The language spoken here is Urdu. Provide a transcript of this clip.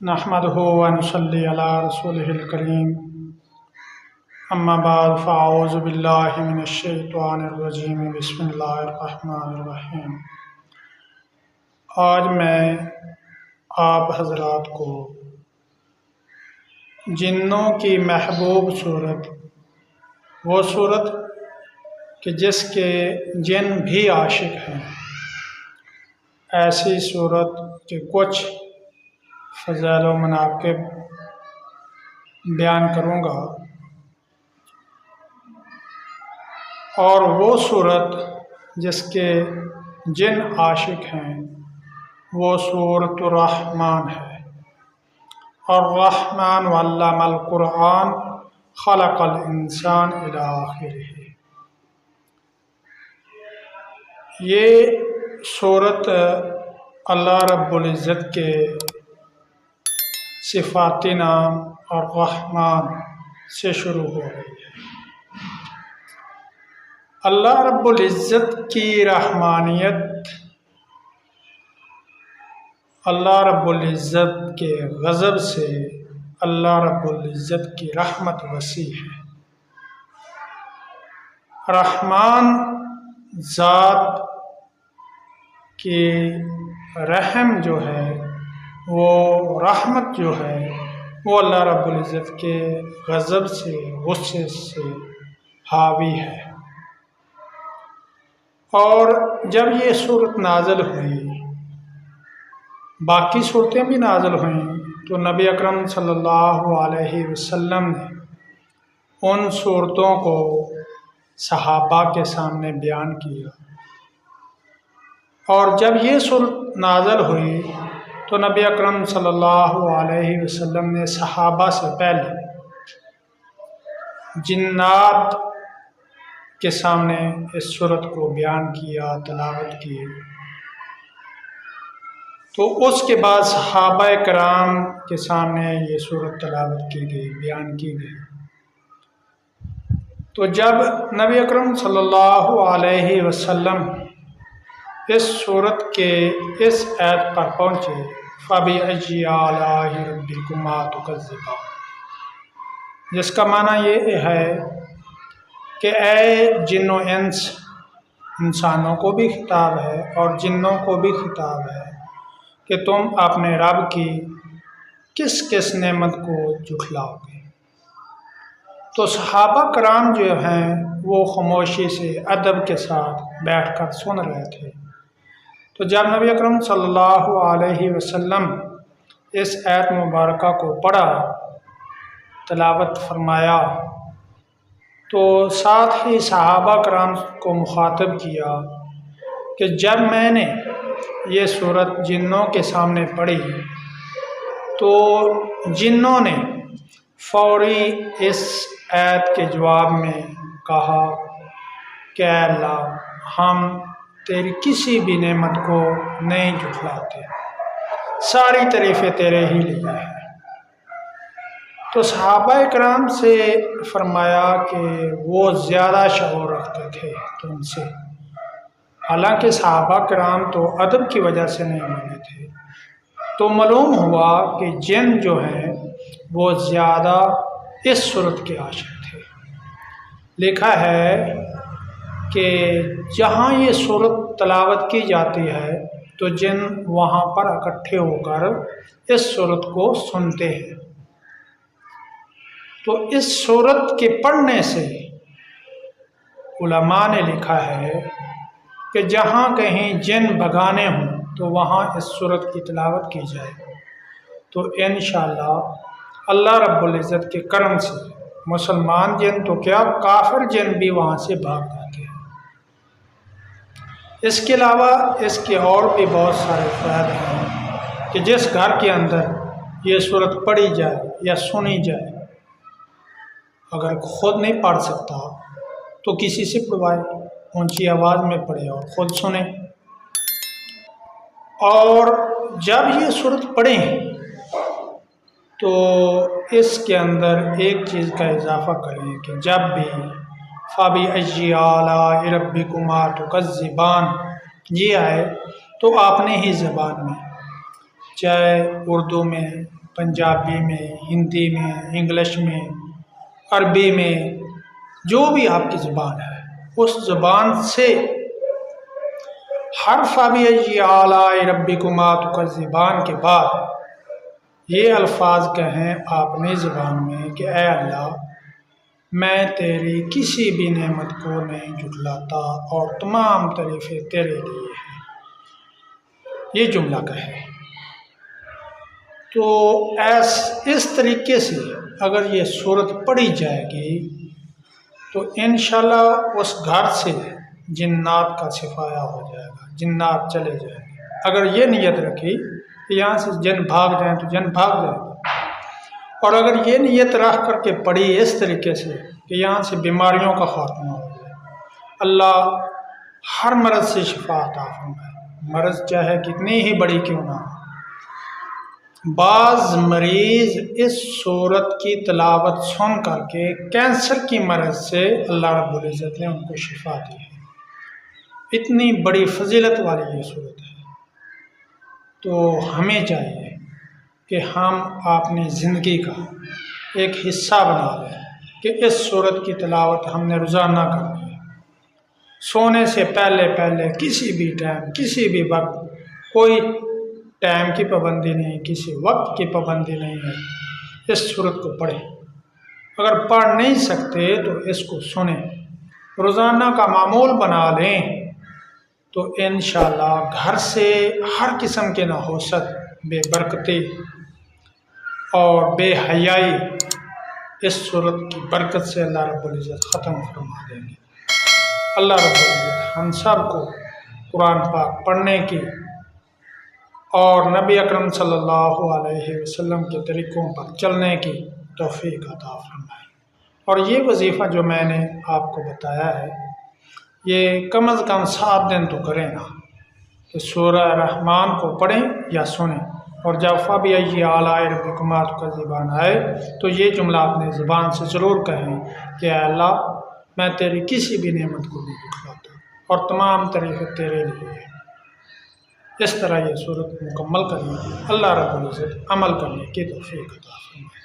نحمده ونصلي على رسوله الكريم اما بعد فاعوذ باللہ من الشیطان الرجیم بسم اللہ الرحمن الرحیم۔ آج میں آپ حضرات کو جنوں کی محبوب صورت، وہ صورت کہ جس کے جن بھی عاشق ہیں، ایسی صورت کے کچھ فضائل و مناقب بیان کروں گا، اور وہ صورت جس کے جن عاشق ہیں وہ سورۃ الرحمن ہے۔ اور رحمن علم القرآن خلق الانسان الی آخرہ۔ یہ صورت اللہ رب العزت کے صفاتی نام اور رحمان سے شروع ہو رہی ہے۔ اللہ رب العزت کی رحمانیت، اللہ رب العزت کے غضب سے اللہ رب العزت کی رحمت وسیع ہے۔ رحمان ذات کی رحم جو ہے، وہ رحمت جو ہے، وہ اللہ رب العزت کے غضب سے، غصے سے حاوی ہے۔ اور جب یہ صورت نازل ہوئی، باقی صورتیں بھی نازل ہوئیں، تو نبی اکرم صلی اللہ علیہ وسلم نے ان صورتوں کو صحابہ کے سامنے بیان کیا۔ اور جب یہ صورت نازل ہوئی تو نبی اکرم صلی اللہ علیہ وسلم نے صحابہ سے پہلے جنات کے سامنے اس صورت کو بیان کیا، تلاوت کی۔ تو اس کے بعد صحابہ کرام کے سامنے یہ صورت تلاوت کی گئی، بیان کی گئی۔ تو جب نبی اکرم صلی اللہ علیہ وسلم اس صورت کے اس آیت پر پہنچے، فَبِأَيِّ آلَاءِ رَبِّكُمَا تُكَذِّبَانِ، جس کا معنی یہ ہے کہ اے جن و انس، انسانوں کو بھی خطاب ہے اور جنوں کو بھی خطاب ہے کہ تم اپنے رب کی کس کس نعمت کو جھٹلاؤ گے۔ تو صحابہ کرام جو ہیں وہ خاموشی سے، ادب کے ساتھ بیٹھ کر سن رہے تھے۔ تو جب نبی اکرم صلی اللہ علیہ وسلم اس آیت مبارکہ کو پڑھا، تلاوت فرمایا، تو ساتھ ہی صحابہ کرام کو مخاطب کیا کہ جب میں نے یہ صورت جنوں کے سامنے پڑھی تو جنوں نے فوری اس آیت کے جواب میں کہا کہ اے اللہ، ہم تیری کسی بھی نعمت کو نہیں جھٹلاتے، ساری تعریفیں تیرے ہی لیے ہیں۔ تو صحابہ کرام سے فرمایا کہ وہ زیادہ شعور رکھتے تھے تم سے، حالانکہ صحابہ کرام تو ادب کی وجہ سے نہیں مانے تھے۔ تو معلوم ہوا کہ جن جو ہیں وہ زیادہ اس صورت کے عاشق تھے۔ لکھا ہے کہ جہاں یہ صورت تلاوت کی جاتی ہے تو جن وہاں پر اکٹھے ہو کر اس صورت کو سنتے ہیں۔ تو اس صورت کے پڑھنے سے علماء نے لکھا ہے کہ جہاں کہیں جن بھگانے ہوں تو وہاں اس صورت کی تلاوت کی جائے، تو انشاءاللہ اللہ رب العزت کے کرم سے مسلمان جن تو کیا، کافر جن بھی وہاں سے بھاگ جاتے ہیں۔ اس کے علاوہ اس کے اور بھی بہت سارے فوائد ہیں کہ جس گھر کے اندر یہ صورت پڑھی جائے یا سنی جائے، اگر خود نہیں پڑھ سکتا تو کسی سے پڑھوائے، اونچی آواز میں پڑھے اور خود سنے۔ اور جب یہ صورت پڑھیں تو اس کے اندر ایک چیز کا اضافہ کریں کہ جب بھی فَبِأَيِّ آلَاءِ رَبِّكُمَا تُكَذِّبَانِ یہ آئے تو اپنے ہی زبان میں، چاہے اردو میں، پنجابی میں، ہندی میں، انگلش میں، عربی میں، جو بھی آپ کی زبان ہے اس زبان سے ہر فَبِأَيِّ آلَاءِ رَبِّكُمَا تُكَذِّبَانِ کے بعد یہ الفاظ کہیں اپنی زبان میں کہ اے اللہ، میں تیری کسی بھی نعمت کو نہیں جھٹلاتا اور تمام تعریفیں تیرے لیے ہیں، یہ جملہ کہے۔ تو اس طریقے سے اگر یہ صورت پڑھی جائے گی تو انشاءاللہ اس گھر سے جنات کا صفایا ہو جائے گا، جنات چلے جائیں گے۔ اگر یہ نیت رکھی کہ یہاں سے جن بھاگ جائیں تو جن بھاگ جائیں گے، اور اگر یہ نیت رکھ کر کے پڑھی اس طریقے سے کہ یہاں سے بیماریوں کا خاتمہ ہو جائے، اللہ ہر مرض سے شفا عطا فرمائے، مرض چاہے کتنی ہی بڑی کیوں نہ ہو۔ بعض مریض اس صورت کی تلاوت سن کر کے کینسر کی مرض سے اللہ رب العزت نے ان کو شفا دی ہے، اتنی بڑی فضیلت والی یہ صورت ہے۔ تو ہمیں چاہیے کہ ہم اپنی زندگی کا ایک حصہ بنا لیں کہ اس صورت کی تلاوت ہم نے روزانہ کرنی ہے، سونے سے پہلے کسی بھی ٹائم کسی بھی وقت، کوئی ٹائم کی پابندی نہیں، کسی وقت کی پابندی نہیں ہے، اس صورت کو پڑھیں۔ اگر پڑھ نہیں سکتے تو اس کو سنیں، روزانہ کا معمول بنا لیں، تو انشاءاللہ گھر سے ہر قسم کے نحوست، بے برکتی اور بے حیائی اس صورت کی برکت سے اللہ رب العزت ختم فرما دیں گے۔ اللہ رب العزت ہم سب کو قرآن پاک پڑھنے کی اور نبی اکرم صلی اللہ علیہ وسلم کے طریقوں پر چلنے کی توفیق عطا فرمائے۔ اور یہ وظیفہ جو میں نے آپ کو بتایا ہے، یہ کم از کم 7 دن تو کریں نا، کہ سورہ رحمان کو پڑھیں یا سنیں، اور جب فَبِأَيِّ آلَاءِ رَبِّكُمَا تُكَذِّبَانِ آئے تو یہ جملہ اپنے زبان سے ضرور کہیں کہ اے اللہ، میں تیری کسی بھی نعمت کو نہیں جھٹلاتا اور تمام تعریفیں تیرے لیے ہیں۔ اس طرح یہ صورت مکمل کریں، اللہ رب العزت عمل کرنے کی توفیق عطا فرمائے۔